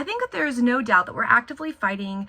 I think that there is no doubt that we're actively fighting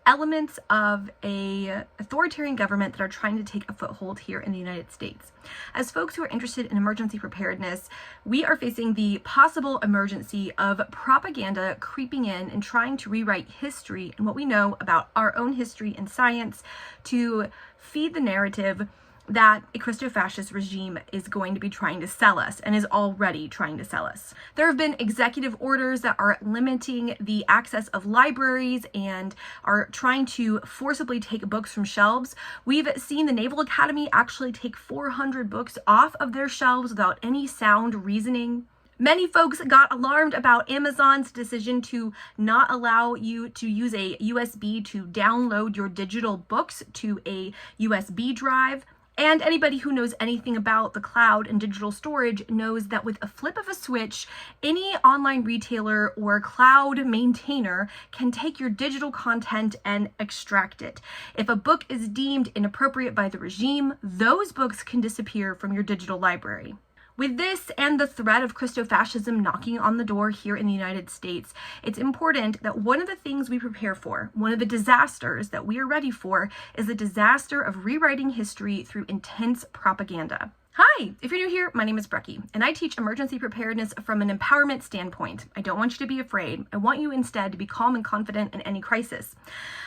elements of a authoritarian government that are trying to take a foothold here in the United States. As folks who are interested in emergency preparedness, we are facing the possible emergency of propaganda creeping in and trying to rewrite history and what we know about our own history and science to feed the narrative that a Christo-fascist regime is going to be trying to sell us and is already trying to sell us. There have been executive orders that are limiting the access of libraries and are trying to forcibly take books from shelves. We've seen the Naval Academy actually take 400 books off of their shelves without any sound reasoning. Many folks got alarmed about Amazon's decision to not allow you to use a USB to download your digital books to a USB drive. And anybody who knows anything about the cloud and digital storage knows that with a flip of a switch, any online retailer or cloud maintainer can take your digital content and extract it. If a book is deemed inappropriate by the regime, those books can disappear from your digital library. With this and the threat of Christo-fascism knocking on the door here in the United States, it's important that one of the things we prepare for, one of the disasters that we are ready for, is the disaster of rewriting history through intense propaganda. Hi, if you're new here, my name is Brecky, and I teach emergency preparedness from an empowerment standpoint. I don't want you to be afraid. I want you instead to be calm and confident in any crisis.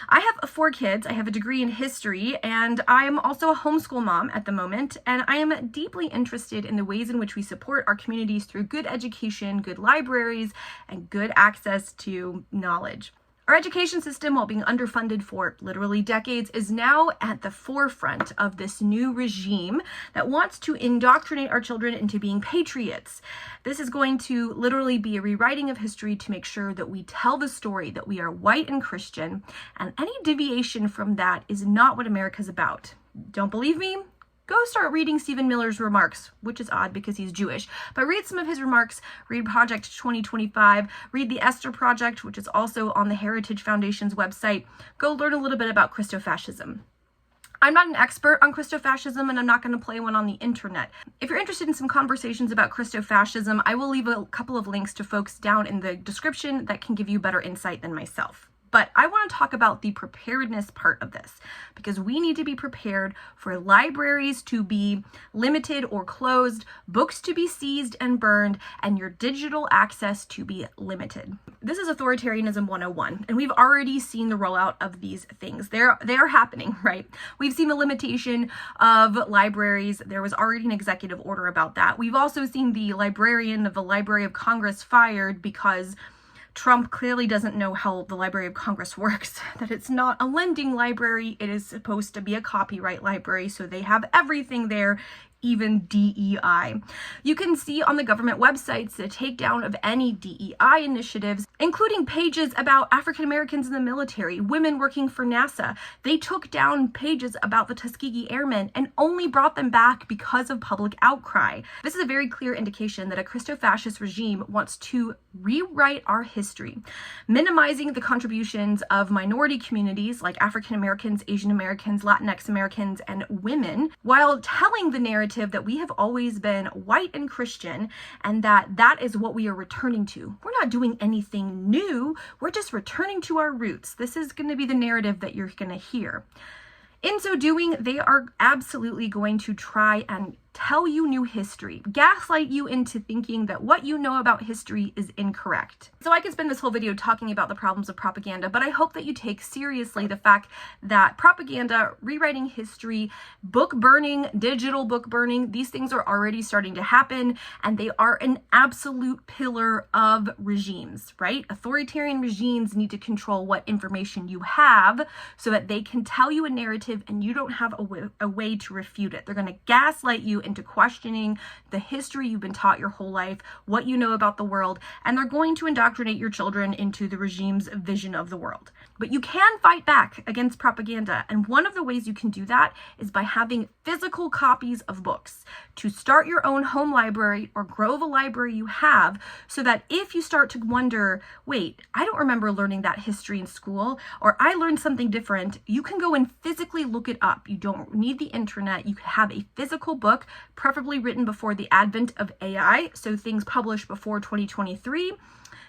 I have 4 kids, I have a degree in history, and I am also a homeschool mom at the moment, and I am deeply interested in the ways in which we support our communities through good education, good libraries, and good access to knowledge. Our education system, while being underfunded for literally decades, is now at the forefront of this new regime that wants to indoctrinate our children into being patriots. This is going to literally be a rewriting of history to make sure that we tell the story that we are white and Christian, and any deviation from that is not what America's about. Don't believe me? Go start reading Stephen Miller's remarks, which is odd because he's Jewish, but read some of his remarks, read Project 2025, read the Esther Project, which is also on the Heritage Foundation's website. Go learn a little bit about Christo-fascism. I'm not an expert on Christo-fascism, and I'm not going to play one on the internet. If you're interested in some conversations about Christo-fascism, I will leave a couple of links to folks down in the description that can give you better insight than myself. But I want to talk about the preparedness part of this, because we need to be prepared for libraries to be limited or closed, books to be seized and burned, and your digital access to be limited. This is authoritarianism 101, and we've already seen the rollout of these things. They are happening, right? We've seen the limitation of libraries. There was already an executive order about that. We've also seen the librarian of the Library of Congress fired because Trump clearly doesn't know how the Library of Congress works, that it's not a lending library, it is supposed to be a copyright library, so they have everything there, even DEI. You can see on the government websites the takedown of any DEI initiatives, including pages about African Americans in the military, women working for NASA. They took down pages about the Tuskegee Airmen and only brought them back because of public outcry. This is a very clear indication that a Christo-fascist regime wants to rewrite our history, minimizing the contributions of minority communities like African Americans, Asian Americans, Latinx Americans, and women, while telling the narrative that we have always been white and Christian and that is what we are returning to. We're not doing anything new. We're just returning to our roots. This is going to be the narrative that you're going to hear. In so doing, they are absolutely going to try and tell you new history, gaslight you into thinking that what you know about history is incorrect. So I could spend this whole video talking about the problems of propaganda, but I hope that you take seriously the fact that propaganda, rewriting history, book burning, digital book burning, these things are already starting to happen, and they are an absolute pillar of regimes, right? Authoritarian regimes need to control what information you have so that they can tell you a narrative and you don't have a way to refute it. They're going to gaslight you into questioning the history you've been taught your whole life, what you know about the world, and they're going to indoctrinate your children into the regime's vision of the world. But you can fight back against propaganda, and one of the ways you can do that is by having physical copies of books. To start your own home library or grow the library you have, so that if you start to wonder, wait, I don't remember learning that history in school, or I learned something different, you can go and physically look it up. You don't need the internet. You can have a physical book, preferably written before the advent of AI, so things published before 2023.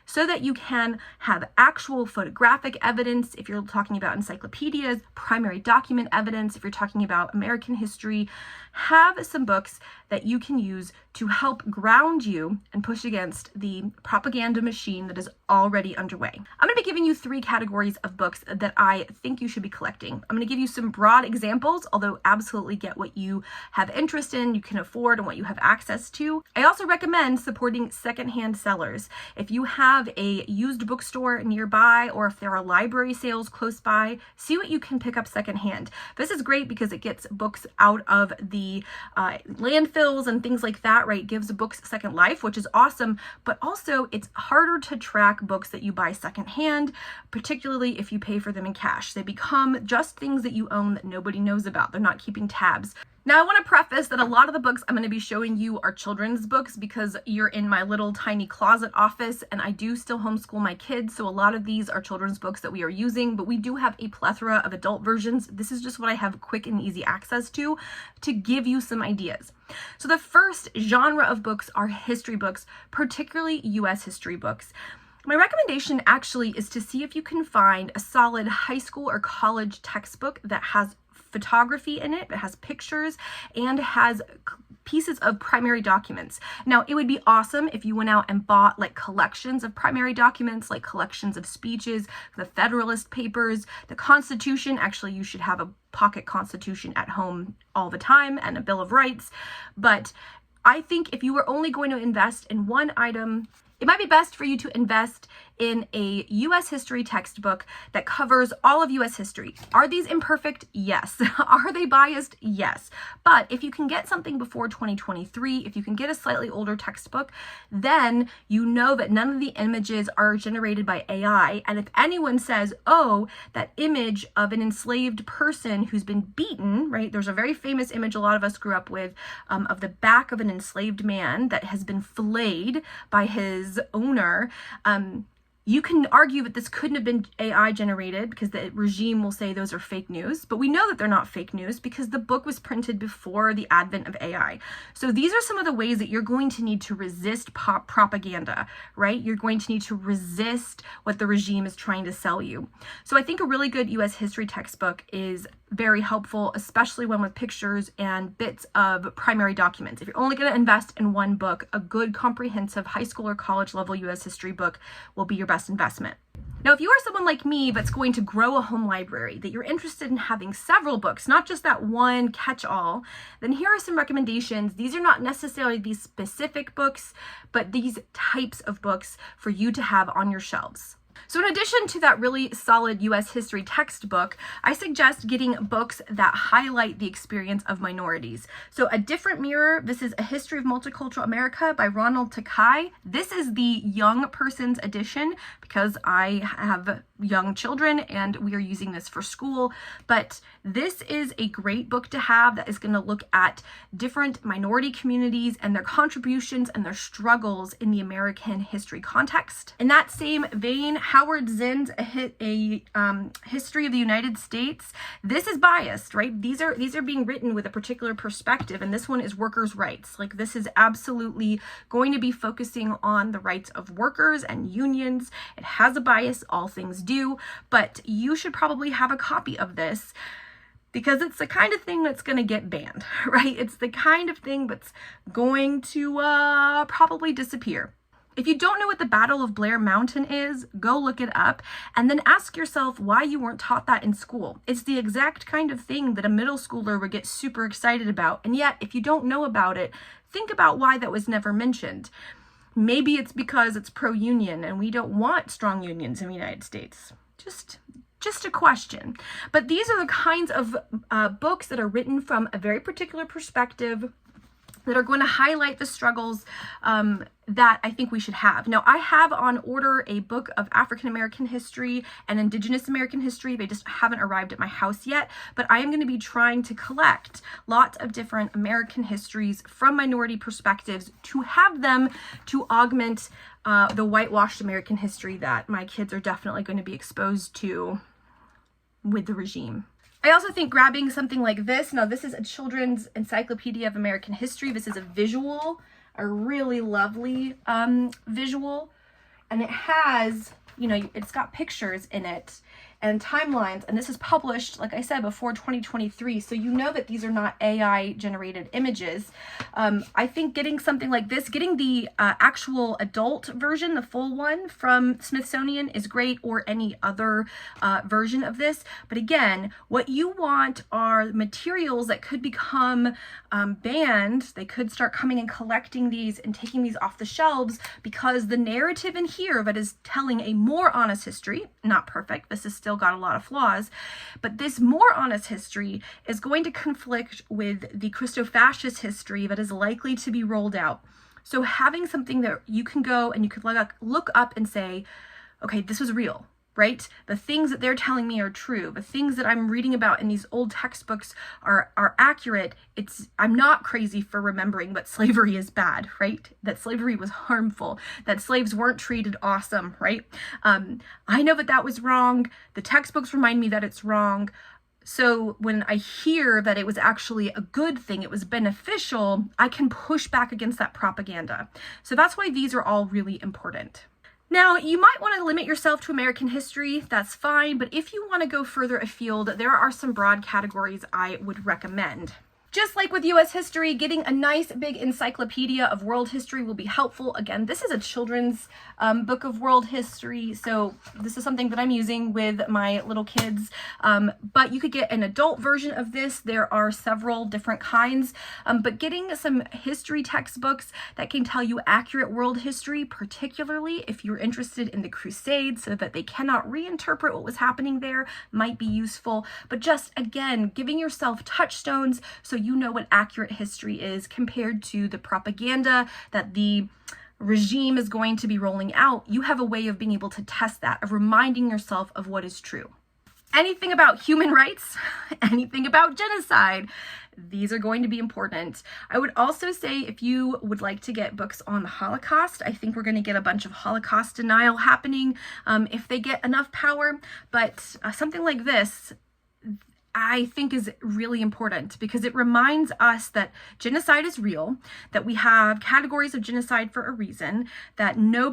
so that you can have actual photographic evidence if you're talking about encyclopedias, primary document evidence if you're talking about American history. Have some books that you can use to help ground you and push against the propaganda machine that is already underway. I'm going to be giving you 3 categories of books that I think you should be collecting. I'm going to give you some broad examples, although absolutely get what you have interest in, you can afford, and what you have access to. I also recommend supporting secondhand sellers. If you have a used bookstore nearby, or if there are library sales close by, see what you can pick up secondhand. This is great because it gets books out of the landfills and things like that, right? Gives books second life, which is awesome, but also it's harder to track books that you buy secondhand, particularly if you pay for them in cash. They become just things that you own that nobody knows about. They're not keeping tabs. Now, I want to preface that a lot of the books I'm going to be showing you are children's books because you're in my little tiny closet office, and I do still homeschool my kids, so a lot of these are children's books that we are using, but we do have a plethora of adult versions. This is just what I have quick and easy access to give you some ideas. So the first genre of books are history books, particularly U.S. history books. My recommendation actually is to see if you can find a solid high school or college textbook that has photography in it, it has pictures, and has pieces of primary documents. Now, it would be awesome if you went out and bought like collections of primary documents, like collections of speeches, the Federalist Papers, the Constitution. Actually, you should have a pocket Constitution at home all the time, and a Bill of Rights. But I think if you were only going to invest in one item, it might be best for you to invest in a U.S. history textbook that covers all of U.S. history. Are these imperfect? Yes. Are they biased? Yes. But if you can get something before 2023, if you can get a slightly older textbook, then you know that none of the images are generated by AI. And if anyone says, oh, that image of an enslaved person who's been beaten, right? There's a very famous image a lot of us grew up with of the back of an enslaved man that has been filleted by his owner. You can argue that this couldn't have been AI generated because the regime will say those are fake news, but we know that they're not fake news because the book was printed before the advent of AI. So these are some of the ways that you're going to need to resist propaganda, right? You're going to need to resist what the regime is trying to sell you. So I think a really good U.S. history textbook is very helpful, especially one with pictures and bits of primary documents. If you're only going to invest in one book, a good comprehensive high school or college level U.S. history book will be your best investment. Now, if you are someone like me that's going to grow a home library, that you're interested in having several books, not just that one catch-all, then here are some recommendations. These are not necessarily these specific books, but these types of books for you to have on your shelves. So in addition to that really solid U.S. history textbook, I suggest getting books that highlight the experience of minorities. So A Different Mirror, this is A History of Multicultural America by Ronald Takai. This is the young person's edition because I have young children and we are using this for school. But this is a great book to have that is going to look at different minority communities and their contributions and their struggles in the American history context. In that same vein, Howard Zinn's a History of the United States. This is biased, right? These are being written with a particular perspective, and this one is workers' rights. Like, this is absolutely going to be focusing on the rights of workers and unions. It has a bias, all things do, but you should probably have a copy of this because it's the kind of thing that's going to get banned, right? It's the kind of thing that's going to probably disappear. If you don't know what the Battle of Blair Mountain is, go look it up and then ask yourself why you weren't taught that in school. It's the exact kind of thing that a middle schooler would get super excited about. And yet, if you don't know about it, think about why that was never mentioned. Maybe it's because it's pro-union and we don't want strong unions in the United States. Just a question. But these are the kinds of books that are written from a very particular perspective that are going to highlight the struggles that I think we should have. Now, I have on order a book of African American history and Indigenous American history. They just haven't arrived at my house yet, but I am going to be trying to collect lots of different American histories from minority perspectives to have them to augment the whitewashed American history that my kids are definitely going to be exposed to with the regime. I also think grabbing something like this, now this is a children's encyclopedia of American history. This is a visual, a really lovely visual. and it has, you know, it's got pictures in it and timelines, and this is published, like I said, before 2023, so you know that these are not AI generated images. I think getting something like this, getting the actual adult version, the full one from Smithsonian is great, or any other version of this. But again, what you want are materials that could become banned. They could start coming and collecting these and taking these off the shelves, because the narrative in here that is telling a more honest history, not perfect, this is still got a lot of flaws, but this more honest history is going to conflict with the Christo-fascist history that is likely to be rolled out. So having something that you can go and you could look up and say, okay, this was real, right? The things that they're telling me are true. The things that I'm reading about in these old textbooks are accurate. I'm not crazy for remembering that slavery is bad, right? That slavery was harmful, that slaves weren't treated awesome, right? I know that that was wrong. The textbooks remind me that it's wrong. So when I hear that it was actually a good thing, it was beneficial, I can push back against that propaganda. So that's why these are all really important. Now, you might want to limit yourself to American history, that's fine, but if you want to go further afield, there are some broad categories I would recommend. Just like with US history, getting a nice big encyclopedia of world history will be helpful. Again, this is a children's book of world history, so this is something that I'm using with my little kids. But you could get an adult version of this. There are several different kinds, but getting some history textbooks that can tell you accurate world history, particularly if you're interested in the Crusades so that they cannot reinterpret what was happening there, might be useful. But just, again, giving yourself touchstones so you know what accurate history is compared to the propaganda that the regime is going to be rolling out. You have a way of being able to test that, of reminding yourself of what is true. Anything about human rights, anything about genocide, these are going to be important. I would also say, if you would like to get books on the Holocaust, I think we're going to get a bunch of Holocaust denial happening if they get enough power. But something like this, I think, is really important, because it reminds us that genocide is real, that we have categories of genocide for a reason, that no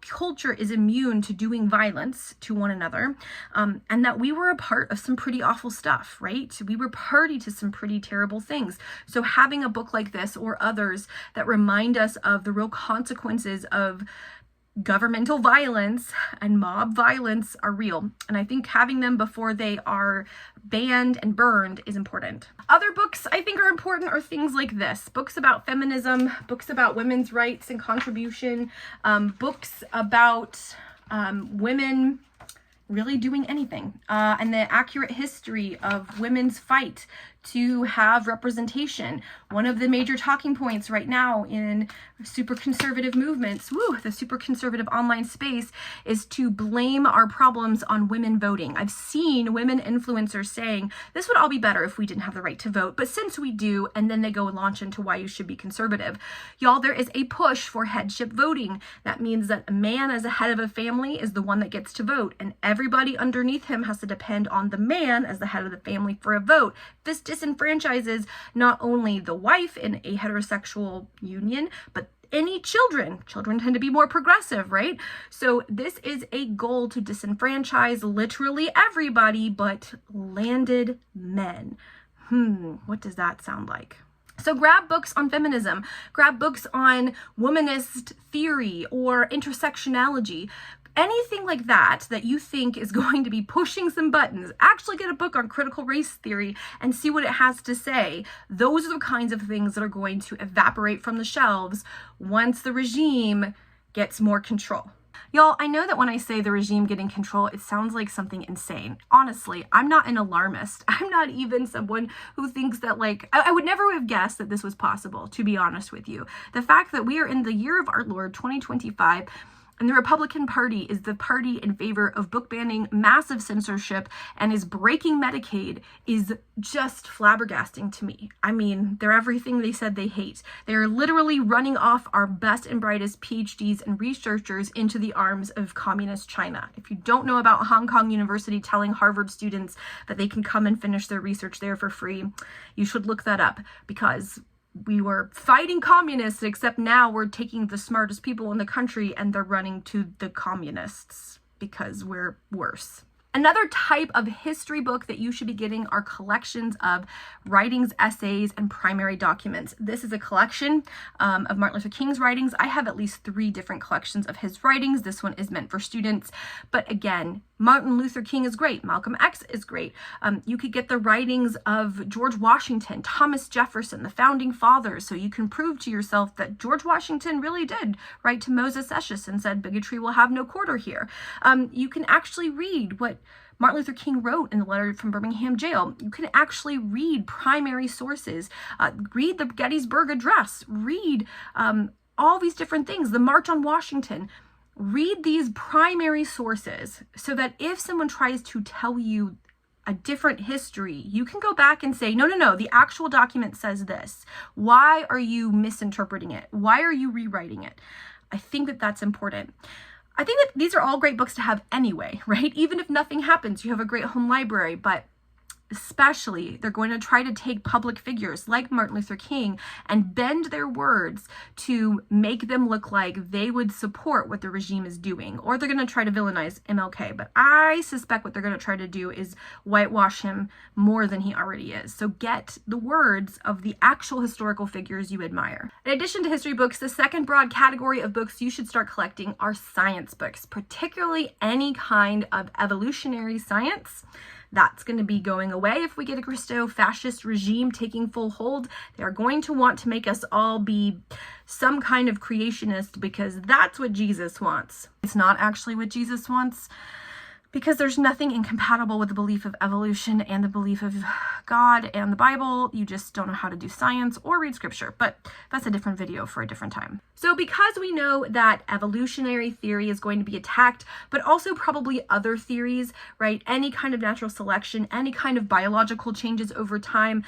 culture is immune to doing violence to one another, and that we were a part of some pretty awful stuff, right? We were party to some pretty terrible things. So having a book like this or others that remind us of the real consequences of governmental violence and mob violence are real. And I think having them before they are banned and burned is important. Other books I think are important are things like this. Books about feminism, books about women's rights and contribution, books about women really doing anything, and the accurate history of women's fight to have representation. One of the major talking points right now in super conservative movements, the super conservative online space, is to blame our problems on women voting. I've seen women influencers saying, this would all be better if we didn't have the right to vote, but since we do, and then they go and launch into why you should be conservative. Y'all, there is a push for headship voting. That means that a man as a head of a family is the one that gets to vote, and everybody underneath him has to depend on the man as the head of the family for a vote. This disenfranchises not only the wife in a heterosexual union, but any children. Children tend to be more progressive, right? So this is a goal to disenfranchise literally everybody but landed men. What does that sound like? So grab books on feminism, grab books on womanist theory or intersectionality. Anything like that you think is going to be pushing some buttons. Actually get a book on critical race theory and see what it has to say. Those are the kinds of things that are going to evaporate from the shelves once the regime gets more control. Y'all, I know that when I say the regime getting control, it sounds like something insane. Honestly, I'm not an alarmist. I'm not even someone who thinks that, I would never have guessed that this was possible, to be honest with you. The fact that we are in the year of our Lord, 2025, and the Republican Party is the party in favor of book banning, massive censorship, and is breaking Medicaid is just flabbergasting to me. I mean, they're everything they said they hate. They're literally running off our best and brightest PhDs and researchers into the arms of communist China. If you don't know about Hong Kong University telling Harvard students that they can come and finish their research there for free, you should look that up, because we were fighting communists, except now we're taking the smartest people in the country and they're running to the communists because we're worse. Another type of history book that you should be getting are collections of writings, essays, and primary documents. This is a collection of Martin Luther King's writings. I have at least 3 different collections of his writings. This one is meant for students. But again, Martin Luther King is great. Malcolm X is great. You could get the writings of George Washington, Thomas Jefferson, the founding fathers, so you can prove to yourself that George Washington really did write to Moses Esches and said, bigotry will have no quarter here. You can actually read what Martin Luther King wrote in the letter from Birmingham jail. You can actually read primary sources, read the Gettysburg Address, read all these different things, the March on Washington. Read these primary sources so that if someone tries to tell you a different history, you can go back and say, no, the actual document says this. Why are you misinterpreting it? Why are you rewriting it? I think that that's important. I think that these are all great books to have anyway, right? Even if nothing happens, you have a great home library, but especially they're going to try to take public figures like Martin Luther King and bend their words to make them look like they would support what the regime is doing, or they're going to try to villainize MLK. But I suspect what they're going to try to do is whitewash him more than he already is. So get the words of the actual historical figures you admire. In addition to history books, the second broad category of books you should start collecting are science books, particularly any kind of evolutionary science. That's going to be going away if we get a Christo-fascist regime taking full hold. They are going to want to make us all be some kind of creationist because that's what Jesus wants. It's not actually what Jesus wants, because there's nothing incompatible with the belief of evolution and the belief of God and the Bible. You just don't know how to do science or read scripture, but that's a different video for a different time. So because we know that evolutionary theory is going to be attacked, but also probably other theories, right? Any kind of natural selection, any kind of biological changes over time,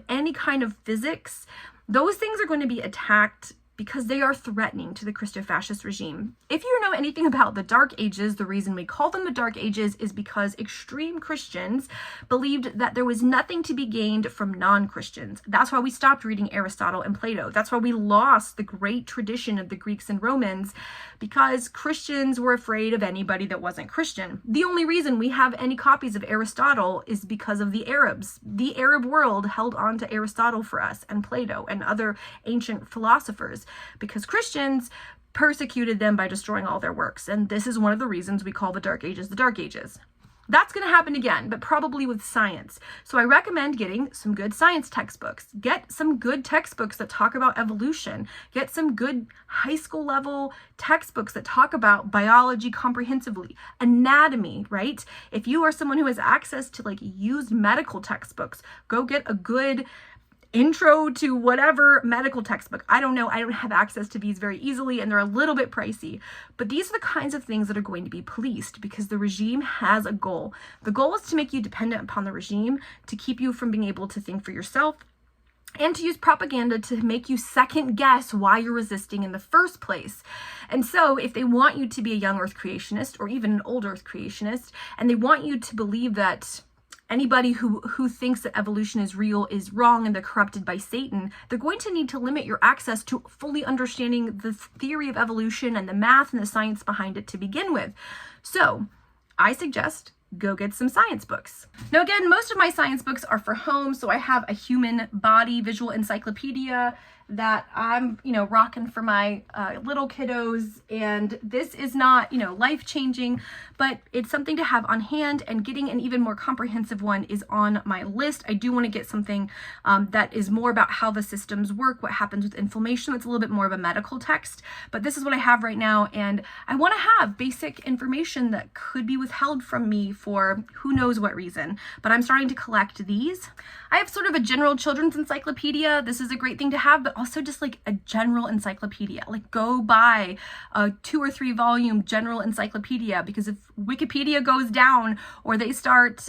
any kind of physics, those things are going to be attacked because they are threatening to the Christo-fascist regime. If you know anything about the Dark Ages, the reason we call them the Dark Ages is because extreme Christians believed that there was nothing to be gained from non-Christians. That's why we stopped reading Aristotle and Plato. That's why we lost the great tradition of the Greeks and Romans, because Christians were afraid of anybody that wasn't Christian. The only reason we have any copies of Aristotle is because of the Arabs. The Arab world held on to Aristotle for us, and Plato and other ancient philosophers, because Christians persecuted them by destroying all their works. And this is one of the reasons we call the Dark Ages the Dark Ages. That's going to happen again, but probably with science. So I recommend getting some good science textbooks. Get some good textbooks that talk about evolution. Get some good high school level textbooks that talk about biology comprehensively. Anatomy, right? If you are someone who has access to like used medical textbooks, go get a good intro to whatever medical textbook. I don't know. I don't have access to these very easily, and they're a little bit pricey. But these are the kinds of things that are going to be policed because the regime has a goal. The goal is to make you dependent upon the regime, to keep you from being able to think for yourself, and to use propaganda to make you second guess why you're resisting in the first place. And so if they want you to be a young earth creationist or even an old earth creationist, and they want you to believe that anybody who thinks that evolution is real is wrong and they're corrupted by Satan, they're going to need to limit your access to fully understanding the theory of evolution and the math and the science behind it to begin with. So I suggest go get some science books. Now again, most of my science books are for home, so I have a human body visual encyclopedia that I'm, rocking for my little kiddos, and this is not, life-changing, but it's something to have on hand, and getting an even more comprehensive one is on my list. I do want to get something that is more about how the systems work, what happens with inflammation. It's a little bit more of a medical text, but this is what I have right now, and I want to have basic information that could be withheld from me for who knows what reason, but I'm starting to collect these. I have sort of a general children's encyclopedia. This is a great thing to have, but also just like a general encyclopedia. Like go buy a 2 or 3 volume general encyclopedia, because if Wikipedia goes down or they start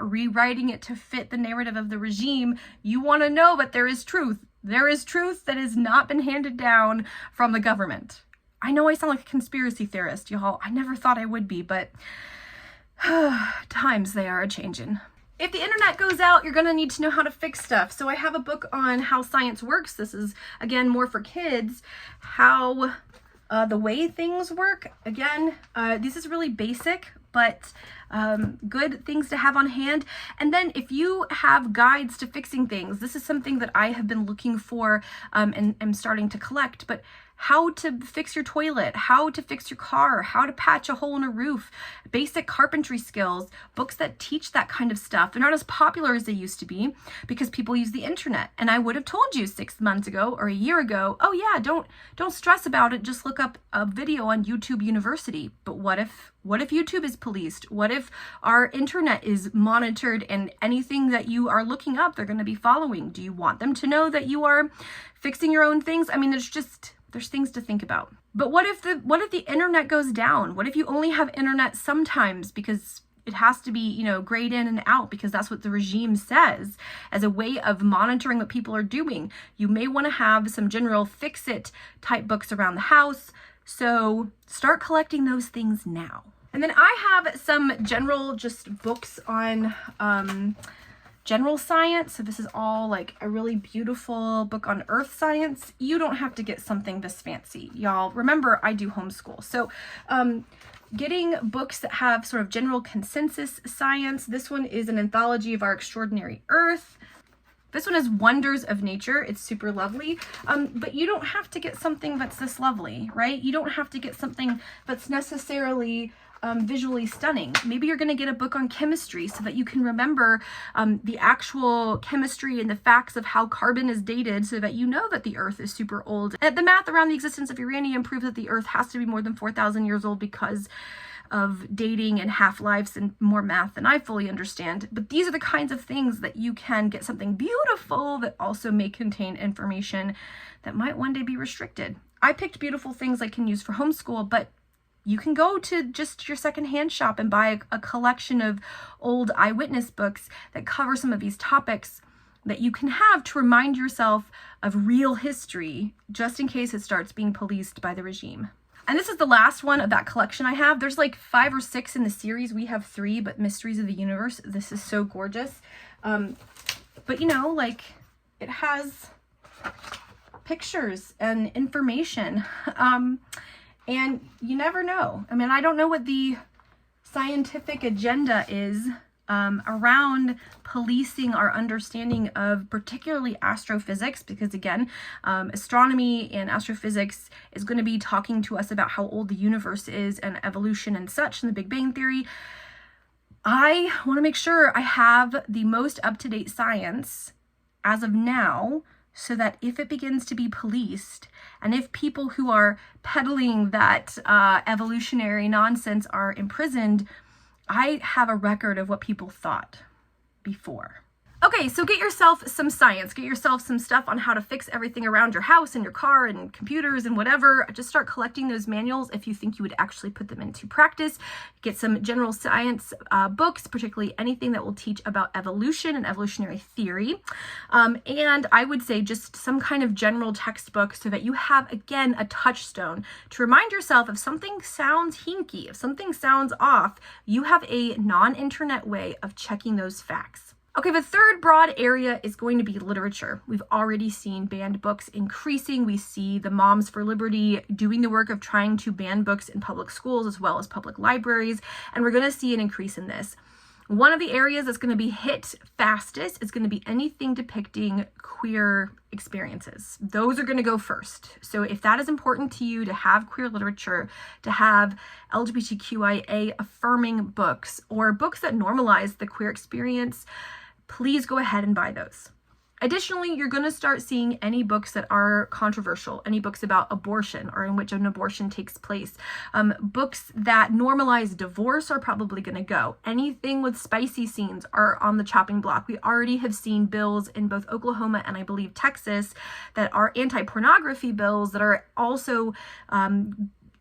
rewriting it to fit the narrative of the regime, you want to know that there is truth. There is truth that has not been handed down from the government. I know I sound like a conspiracy theorist, y'all. I never thought I would be, but times they are a-changin'. If the internet goes out, you're going to need to know how to fix stuff. So I have a book on how science works. This is, again, more for kids. How the way things work. Again, this is really basic, but good things to have on hand. And then if you have guides to fixing things, this is something that I have been looking for and am starting to collect. But how to fix your toilet, how to fix your car, how to patch a hole in a roof, basic carpentry skills, books that teach that kind of stuff. They're not as popular as they used to be because people use the internet. And I would have told you 6 months ago or a year ago, oh yeah, don't stress about it. Just look up a video on YouTube University. But what if YouTube is policed? What if our internet is monitored and anything that you are looking up, they're going to be following? Do you want them to know that you are fixing your own things? I mean, there's things to think about. But what if the internet goes down? What if you only have internet sometimes because it has to be, grayed in and out because that's what the regime says as a way of monitoring what people are doing? You may want to have some general fix-it type books around the house. So start collecting those things now. And then I have some general just books on general science. So this is all like a really beautiful book on earth science. You don't have to get something this fancy, y'all. Remember, I do homeschool. So getting books that have sort of general consensus science. This one is an anthology of our extraordinary earth. This one is Wonders of Nature. It's super lovely, but you don't have to get something that's this lovely, right? You don't have to get something that's necessarily visually stunning. Maybe you're going to get a book on chemistry so that you can remember the actual chemistry and the facts of how carbon is dated so that you know that the earth is super old. And the math around the existence of uranium proves that the earth has to be more than 4,000 years old because of dating and half-lives and more math than I fully understand. But these are the kinds of things that you can get something beautiful that also may contain information that might one day be restricted. I picked beautiful things I can use for homeschool, but you can go to just your secondhand shop and buy a collection of old eyewitness books that cover some of these topics that you can have to remind yourself of real history, just in case it starts being policed by the regime. And this is the last one of that collection I have. There's like 5 or 6 in the series. We have 3, but Mysteries of the Universe. This is so gorgeous. But it has pictures and information. And you never know. I mean, I don't know what the scientific agenda is around policing our understanding of particularly astrophysics, because again, astronomy and astrophysics is going to be talking to us about how old the universe is and evolution and such in the Big Bang Theory. I want to make sure I have the most up-to-date science as of now, so that if it begins to be policed, and if people who are peddling that evolutionary nonsense are imprisoned, I have a record of what people thought before. Okay, so get yourself some science, get yourself some stuff on how to fix everything around your house and your car and computers and whatever. Just start collecting those manuals if you think you would actually put them into practice. Get some general science books, particularly anything that will teach about evolution and evolutionary theory. And I would say just some kind of general textbook so that you have, again, a touchstone to remind yourself if something sounds hinky, if something sounds off, you have a non-internet way of checking those facts. Okay, the third broad area is going to be literature. We've already seen banned books increasing. We see the Moms for Liberty doing the work of trying to ban books in public schools as well as public libraries, and we're going to see an increase in this. One of the areas that's going to be hit fastest is going to be anything depicting queer experiences. Those are going to go first. So if that is important to you to have queer literature, to have LGBTQIA affirming books, or books that normalize the queer experience, please go ahead and buy those. Additionally, you're going to start seeing any books that are controversial, any books about abortion or in which an abortion takes place. Books that normalize divorce are probably going to go. Anything with spicy scenes are on the chopping block. We already have seen bills in both Oklahoma and I believe Texas that are anti-pornography bills that are also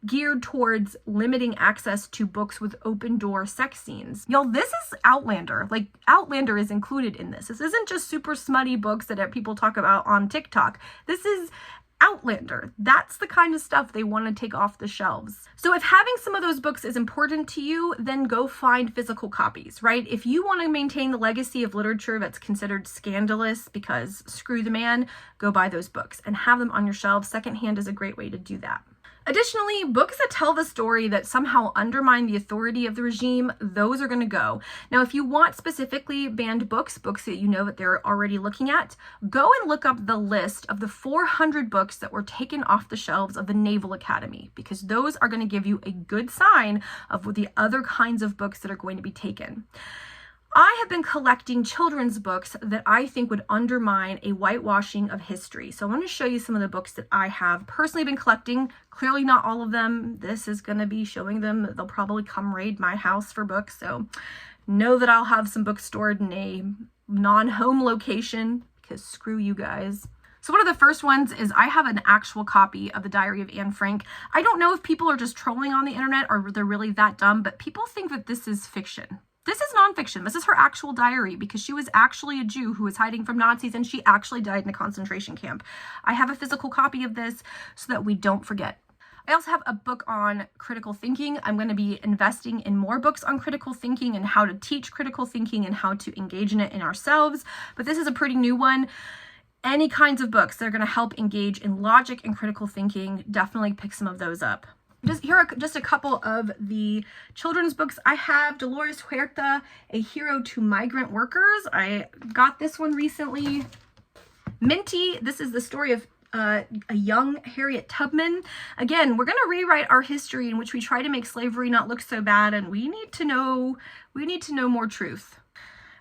geared towards limiting access to books with open door sex scenes. Y'all, this is Outlander. Like, Outlander is included in this. This isn't just super smutty books that people talk about on TikTok. This is Outlander. That's the kind of stuff they want to take off the shelves. So if having some of those books is important to you, then go find physical copies, right? If you want to maintain the legacy of literature that's considered scandalous because screw the man, go buy those books and have them on your shelves. Secondhand is a great way to do that. Additionally, books that tell the story that somehow undermine the authority of the regime, those are going to go. Now, if you want specifically banned books that you know that they're already looking at, go and look up the list of the 400 books that were taken off the shelves of the Naval Academy, because those are going to give you a good sign of what the other kinds of books that are going to be taken. I have been collecting children's books that I think would undermine a whitewashing of history. So I want to show you some of the books that I have personally been collecting. Clearly not all of them. This is going to be showing them. They'll probably come raid my house for books. So know that I'll have some books stored in a non-home location because screw you guys. So one of the first ones is I have an actual copy of the Diary of Anne Frank. I don't know if people are just trolling on the internet or they're really that dumb, but people think that this is fiction. This is nonfiction. This is her actual diary because she was actually a Jew who was hiding from Nazis and she actually died in a concentration camp. I have a physical copy of this so that we don't forget. I also have a book on critical thinking. I'm going to be investing in more books on critical thinking and how to teach critical thinking and how to engage in it in ourselves. But this is a pretty new one. Any kinds of books that are going to help engage in logic and critical thinking, definitely pick some of those up. Here are just a couple of the children's books I have. Dolores Huerta, A Hero to Migrant Workers. I got this one recently. Minty, this is the story of a young Harriet Tubman. Again, we're going to rewrite our history in which we try to make slavery not look so bad, and we need to know more truth.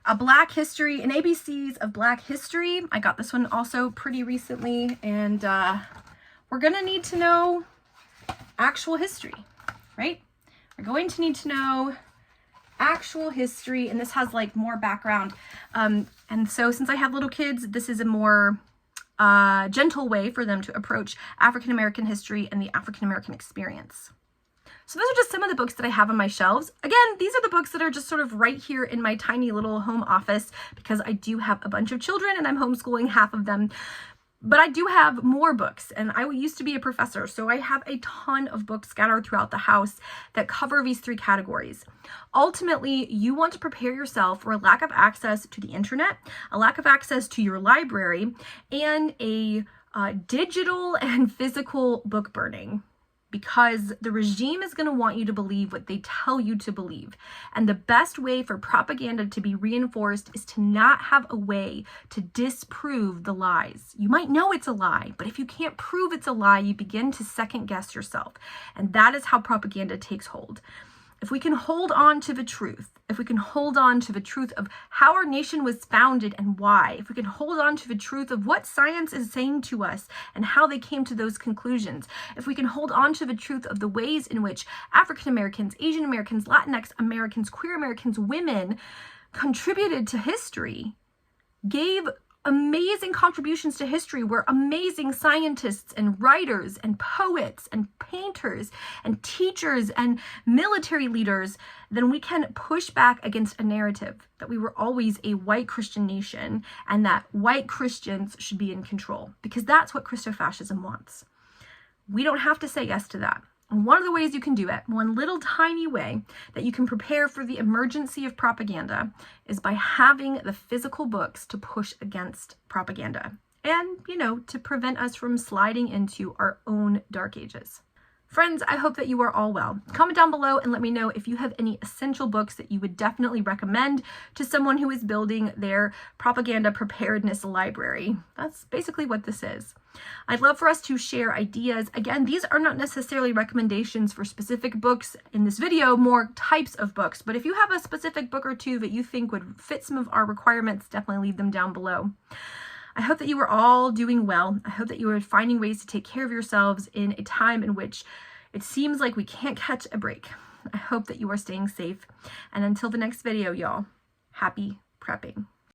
A Black History, an ABCs of Black History. I got this one also pretty recently, and we're going to need to know actual history, right? We're going to need to know actual history, and this has like more background. And so since I have little kids, this is a more gentle way for them to approach African-American history and the African-American experience. So those are just some of the books that I have on my shelves. Again, these are the books that are just sort of right here in my tiny little home office because I do have a bunch of children and I'm homeschooling half of them. But I do have more books, and I used to be a professor, so I have a ton of books scattered throughout the house that cover these three categories. Ultimately, you want to prepare yourself for a lack of access to the internet, a lack of access to your library, and a digital and physical book burning. Because the regime is going to want you to believe what they tell you to believe. And the best way for propaganda to be reinforced is to not have a way to disprove the lies. You might know it's a lie, but if you can't prove it's a lie, you begin to second guess yourself. And that is how propaganda takes hold. If we can hold on to the truth, if we can hold on to the truth of how our nation was founded and why, if we can hold on to the truth of what science is saying to us and how they came to those conclusions, if we can hold on to the truth of the ways in which African Americans, Asian Americans, Latinx Americans, queer Americans, women contributed to history, gave amazing contributions to history, were amazing scientists and writers and poets and painters and teachers and military leaders, then we can push back against a narrative that we were always a white Christian nation and that white Christians should be in control, because that's what Christofascism wants. We don't have to say yes to that. And one of the ways you can do it, one little tiny way that you can prepare for the emergency of propaganda, is by having the physical books to push against propaganda and, to prevent us from sliding into our own dark ages. Friends, I hope that you are all well. Comment down below and let me know if you have any essential books that you would definitely recommend to someone who is building their propaganda preparedness library. That's basically what this is. I'd love for us to share ideas. Again, these are not necessarily recommendations for specific books in this video, more types of books. But if you have a specific book or two that you think would fit some of our requirements, definitely leave them down below. I hope that you are all doing well. I hope that you are finding ways to take care of yourselves in a time in which it seems like we can't catch a break. I hope that you are staying safe. And until the next video, y'all, happy prepping.